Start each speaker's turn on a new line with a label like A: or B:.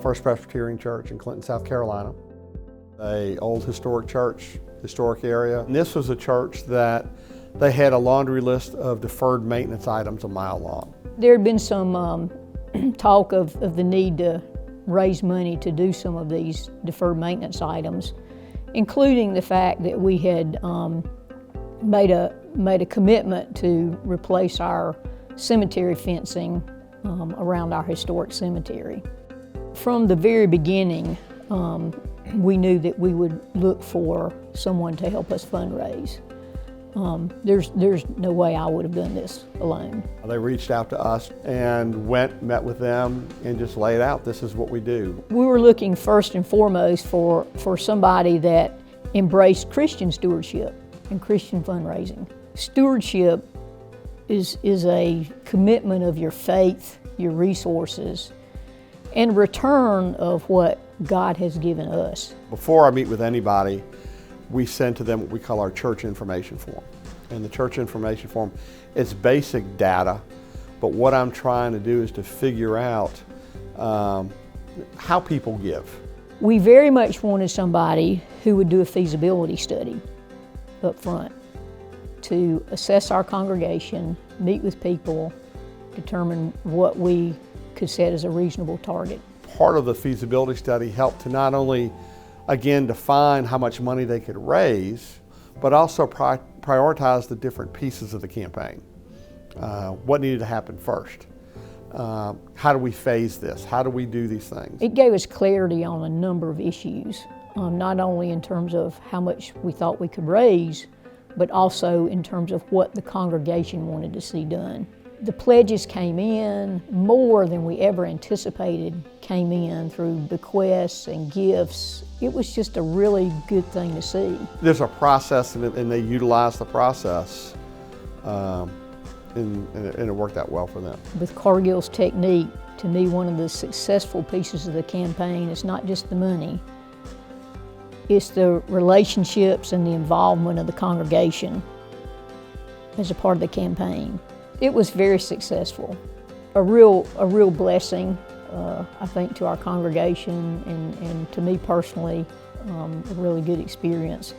A: First Presbyterian Church in Clinton, South Carolina, an old historic church, historic area. And this was a church that they had a laundry list of deferred maintenance items a mile long.
B: There had been some talk of the need to raise money to do some of these deferred maintenance items, including the fact that we had made a commitment to replace our cemetery fencing around our historic cemetery. From the very beginning, we knew that we would look for someone to help us fundraise. There's no way I would have done this alone.
A: They reached out to us and met with them and just laid out, this is what we do.
B: We were looking first and foremost for somebody that embraced Christian stewardship and Christian fundraising. Stewardship is a commitment of your faith, your resources, and return of what God has given us.
A: Before I meet with anybody, we send to them what we call our church information form. And the church information form, it's basic data, but what I'm trying to do is to figure out how people give.
B: We very much wanted somebody who would do a feasibility study up front to assess our congregation, meet with people, determine what we could set as a reasonable target.
A: Part of the feasibility study helped to not only, again, define how much money they could raise, but also prioritize the different pieces of the campaign. What needed to happen first? How do we phase this? How do we do these things?
B: It gave us clarity on a number of issues, not only in terms of how much we thought we could raise, but also in terms of what the congregation wanted to see done. The pledges came in more than we ever anticipated, came in through bequests and gifts. It was just a really good thing to see.
A: There's a process and they utilize the process and it worked out well for them.
B: With Cargill's technique, to me, one of the successful pieces of the campaign is not just the money, it's the relationships and the involvement of the congregation as a part of the campaign. It was very successful. A real blessing, I think, to our congregation and to me personally, a really good experience.